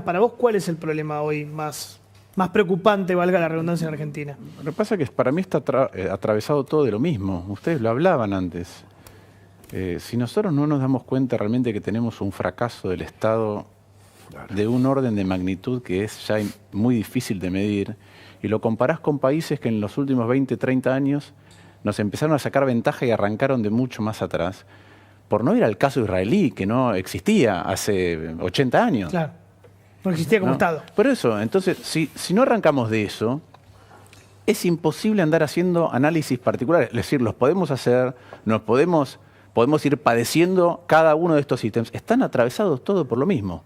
Para vos, ¿cuál es el problema hoy más preocupante, valga la redundancia, en Argentina? Lo que pasa es que para mí está atravesado todo de lo mismo. Ustedes lo hablaban antes. Si nosotros no nos damos cuenta realmente que tenemos un fracaso del Estado de un orden de magnitud que es ya muy difícil de medir, y lo comparás con países que en los últimos 20, 30 años nos empezaron a sacar ventaja y arrancaron de mucho más atrás, por no ir al caso israelí, que no existía hace 80 años. Claro, no existía como Estado. Por eso, entonces, si no arrancamos de eso, es imposible andar haciendo análisis particulares. Es decir, los podemos hacer, podemos ir padeciendo cada uno de estos ítems. Están atravesados todos por lo mismo.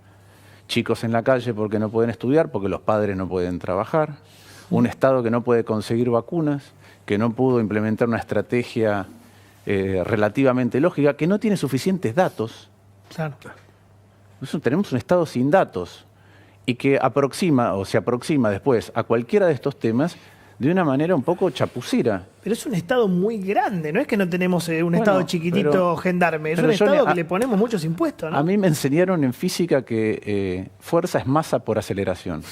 Chicos en la calle porque no pueden estudiar, porque los padres no pueden trabajar. Un Estado que no puede conseguir vacunas, que no pudo implementar una estrategia relativamente lógica, que no tiene suficientes datos. Claro. Tenemos un Estado sin datos y que se aproxima después a cualquiera de estos temas de una manera un poco chapucera. Pero es un Estado muy grande, no es que no tenemos un Estado chiquitito gendarme, es un Estado que le ponemos muchos impuestos, ¿no? A mí me enseñaron en física que fuerza es masa por aceleración.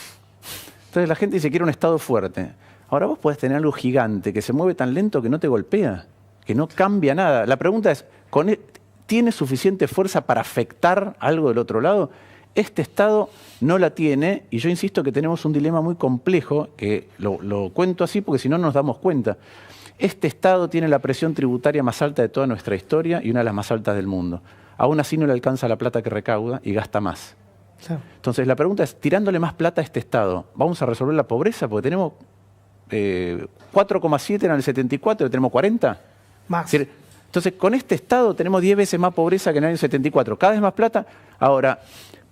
Entonces la gente dice que quiere un Estado fuerte. Ahora vos podés tener algo gigante que se mueve tan lento que no te golpea, que no cambia nada. La pregunta es, ¿tiene suficiente fuerza para afectar algo del otro lado? Este Estado no la tiene, y yo insisto que tenemos un dilema muy complejo, que lo cuento así porque si no nos damos cuenta. Este Estado tiene la presión tributaria más alta de toda nuestra historia y una de las más altas del mundo. Aún así no le alcanza la plata que recauda y gasta más. Claro. Entonces la pregunta es, tirándole más plata a este Estado, ¿vamos a resolver la pobreza? Porque tenemos 4,7 en el 74, tenemos 40. Más. Es decir, entonces con este Estado tenemos 10 veces más pobreza que en el año 74. Cada vez más plata. Ahora,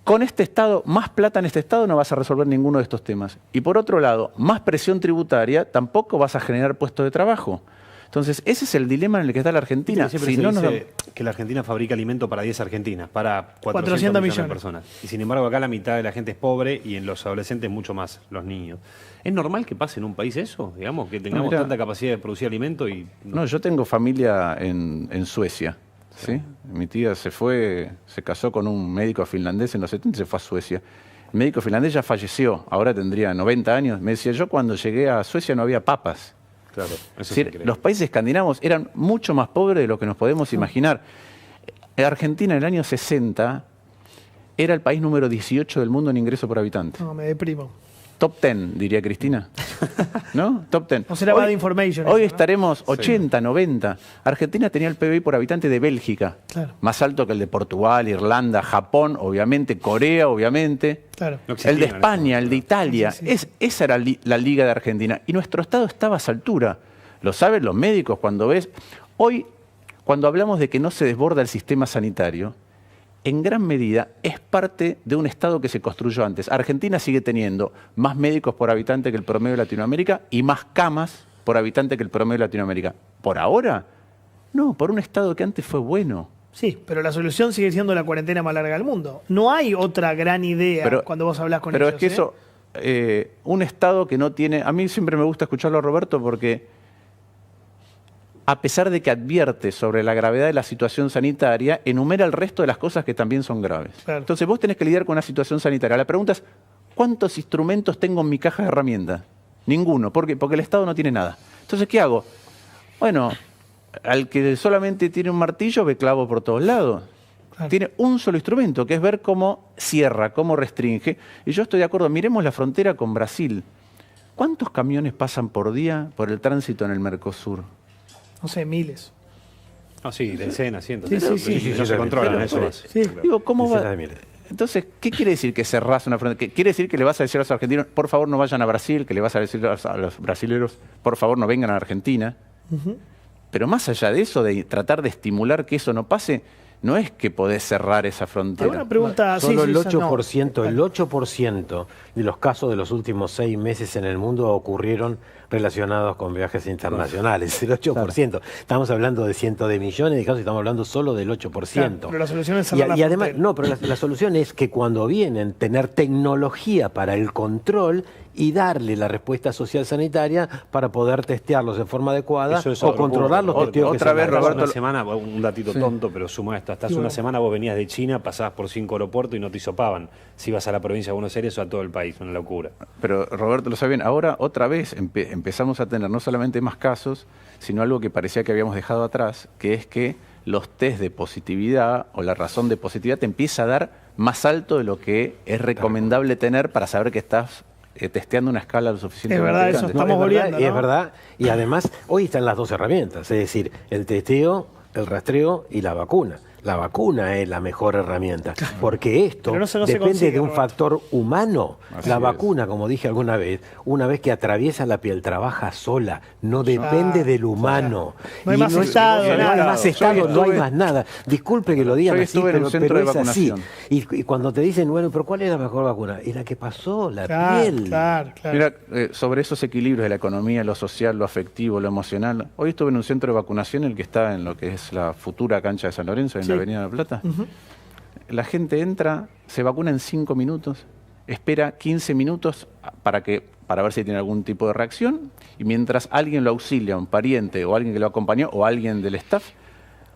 con este Estado, más plata en este Estado no vas a resolver ninguno de estos temas. Y por otro lado, más presión tributaria, tampoco vas a generar puestos de trabajo. Entonces, ese es el dilema en el que está la Argentina. Siempre se dice que la Argentina fabrica alimento para 10 argentinas, para 400 millones de personas. Y sin embargo, acá la mitad de la gente es pobre y en los adolescentes mucho más, los niños. ¿Es normal que pase en un país eso? Digamos, que tengamos tanta capacidad de producir alimento y... No, yo tengo familia en Suecia. ¿Sí? Mi tía se casó con un médico finlandés en los 70 y se fue a Suecia. El médico finlandés ya falleció, ahora tendría 90 años. Me decía, yo cuando llegué a Suecia no había papas. Claro, eso es decir, los países escandinavos eran mucho más pobres de lo que nos podemos imaginar. Argentina en el año 60 era el país número 18 del mundo en ingreso por habitante. No, me deprimo. Top 10, diría Cristina. ¿No? Top 10. O será bad information. Hoy estaremos 80, 90. Argentina tenía el PBI por habitante de Bélgica. Claro. Más alto que el de Portugal, Irlanda, Japón, obviamente, Corea, obviamente. Claro. No el de España, el de Italia. Sí. Esa era la liga de Argentina. Y nuestro Estado estaba a esa altura. Lo saben los médicos cuando ves. Hoy, cuando hablamos de que no se desborda el sistema sanitario, en gran medida es parte de un Estado que se construyó antes. Argentina sigue teniendo más médicos por habitante que el promedio de Latinoamérica y más camas por habitante que el promedio de Latinoamérica. ¿Por ahora? No, por un Estado que antes fue bueno. Sí, pero la solución sigue siendo la cuarentena más larga del mundo. No hay otra gran idea cuando vos hablás con ellos. Pero es que eso, un Estado que no tiene... A mí siempre me gusta escucharlo a Roberto porque... a pesar de que advierte sobre la gravedad de la situación sanitaria, enumera el resto de las cosas que también son graves. Claro. Entonces vos tenés que lidiar con una situación sanitaria. La pregunta es, ¿cuántos instrumentos tengo en mi caja de herramientas? Ninguno. ¿Por qué? Porque el Estado no tiene nada. Entonces, ¿qué hago? Bueno, al que solamente tiene un martillo, ve clavo por todos lados. Claro. Tiene un solo instrumento, que es ver cómo cierra, cómo restringe. Y yo estoy de acuerdo, miremos la frontera con Brasil. ¿Cuántos camiones pasan por día por el tránsito en el Mercosur? No sé, miles. Ah, sí, decenas, cientos. Sí, no se controlan eso. Sí. Digo, ¿cómo va? Entonces, ¿qué quiere decir que cerrás una frontera? ¿Quiere decir que le vas a decir a los argentinos, por favor no vayan a Brasil? ¿Que le vas a decir a los brasileños, por favor no vengan a Argentina? Pero más allá de eso, de tratar de estimular que eso no pase, no es que podés cerrar esa frontera. Una pregunta, solo el 8%, el 8% de los casos de los últimos 6 meses en el mundo ocurrieron relacionados con viajes internacionales. El 8%. Estamos hablando de cientos de millones de casos y estamos hablando solo del 8%. Claro, pero la solución es cerrar y además, no, pero la solución es que cuando vienen, tener tecnología para el control y darle la respuesta social sanitaria para poder testearlos de forma adecuada o controlar los testeos otra vez, Roberto, una semana, un datito tonto, pero suma esto. Hasta hace una semana vos venías de China, pasabas por 5 aeropuertos y no te hisopaban. Si ibas a la provincia de Buenos Aires o a todo el país, una locura. Pero Roberto lo sabe bien, ahora otra vez empezamos a tener no solamente más casos, sino algo que parecía que habíamos dejado atrás, que es que los test de positividad o la razón de positividad te empieza a dar más alto de lo que es recomendable tener para saber que estás testeando una escala lo suficiente. Es verdad, eso estamos volviendo, ¿no? Y es verdad, y además hoy están las dos herramientas, es decir, el testeo, el rastreo y la vacuna. La vacuna es la mejor herramienta, porque esto depende de un factor humano. La vacuna, como dije alguna vez, una vez que atraviesa la piel, trabaja sola, no depende del humano. No hay más estado, no hay más estado, no hay más nada. Disculpe que lo digan así, pero es así. Y cuando te dicen, bueno, pero ¿cuál es la mejor vacuna? Es la que pasó, la piel. Claro. Mira, sobre esos equilibrios de la economía, lo social, lo afectivo, lo emocional. Hoy estuve en un centro de vacunación, el que está en lo que es la futura cancha de San Lorenzo, en la Avenida de la Plata. La gente entra, se vacuna en 5 minutos, espera 15 minutos para ver si tiene algún tipo de reacción, y mientras alguien lo auxilia, un pariente o alguien que lo acompañó o alguien del staff,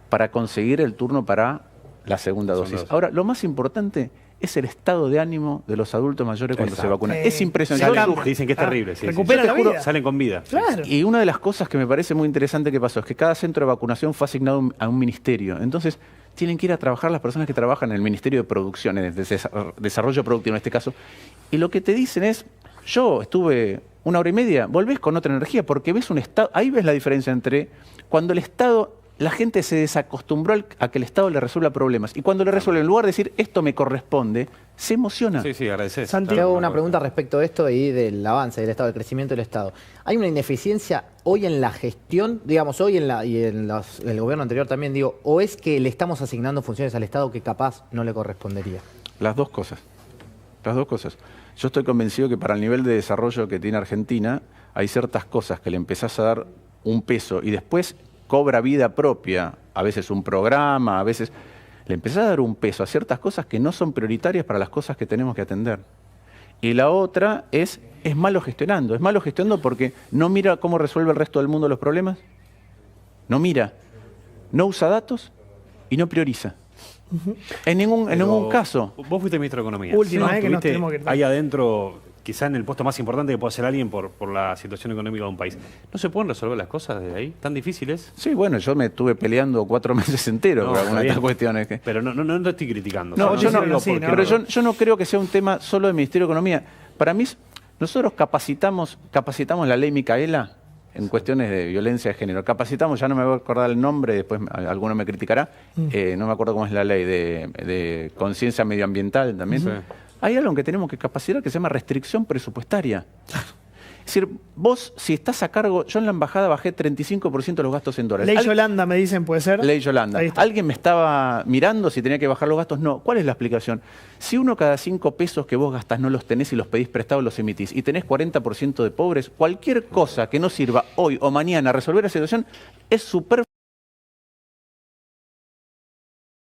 para conseguir el turno para la segunda dosis. Ahora, lo más importante es el estado de ánimo de los adultos mayores cuando se vacunan. Es impresionante. Dicen que es terrible. Recuperan la vida. Salen con vida. Claro. Y una de las cosas que me parece muy interesante que pasó es que cada centro de vacunación fue asignado a un ministerio. Entonces, tienen que ir a trabajar las personas que trabajan en el Ministerio de Producción, en el desarrollo productivo en este caso. Y lo que te dicen es, yo estuve 1 hora y media, volvés con otra energía, porque ves un Estado, ahí ves la diferencia entre cuando el Estado, la gente se desacostumbró a que el Estado le resuelva problemas, y cuando le resuelve, en lugar de decir, esto me corresponde, se emociona. Sí, agradeces. Te hago una pregunta respecto a esto y del avance del Estado, del crecimiento del Estado. ¿Hay una ineficiencia hoy en la gestión, digamos, hoy el gobierno anterior también, digo, o es que le estamos asignando funciones al Estado que capaz no le correspondería? Las dos cosas. Yo estoy convencido que para el nivel de desarrollo que tiene Argentina, hay ciertas cosas que le empezás a dar un peso y después cobra vida propia, a veces un programa, a veces le empezás a dar un peso a ciertas cosas que no son prioritarias para las cosas que tenemos que atender. Y la otra es malo gestionando. Es malo gestionando porque no mira cómo resuelve el resto del mundo los problemas, no mira, no usa datos y no prioriza. En ningún caso. Vos fuiste ministro de Economía. Última vez que nos tenemos que ir. Ahí adentro, quizá en el puesto más importante que puede hacer alguien por la situación económica de un país. ¿No se pueden resolver las cosas desde ahí? ¿Tan difíciles? Sí, bueno, yo me estuve peleando 4 meses enteros con algunas de estas cuestiones. Pero no te estoy criticando. Yo no creo que sea un tema solo del Ministerio de Economía. Para mí, nosotros capacitamos la ley Micaela en cuestiones de violencia de género. Capacitamos, ya no me voy a acordar el nombre, después alguno me criticará, no me acuerdo cómo es la ley de conciencia medioambiental también. Sí. Hay algo que tenemos que capacitar que se llama restricción presupuestaria. Es decir, vos, si estás a cargo, yo en la embajada bajé 35% de los gastos en dólares. Ley Yolanda, me dicen, ¿puede ser? Ley Yolanda. ¿Alguien me estaba mirando si tenía que bajar los gastos? No. ¿Cuál es la explicación? Si uno cada 5 pesos que vos gastás no los tenés y los pedís prestados, los emitís, y tenés 40% de pobres, cualquier cosa que no sirva hoy o mañana a resolver la situación es súper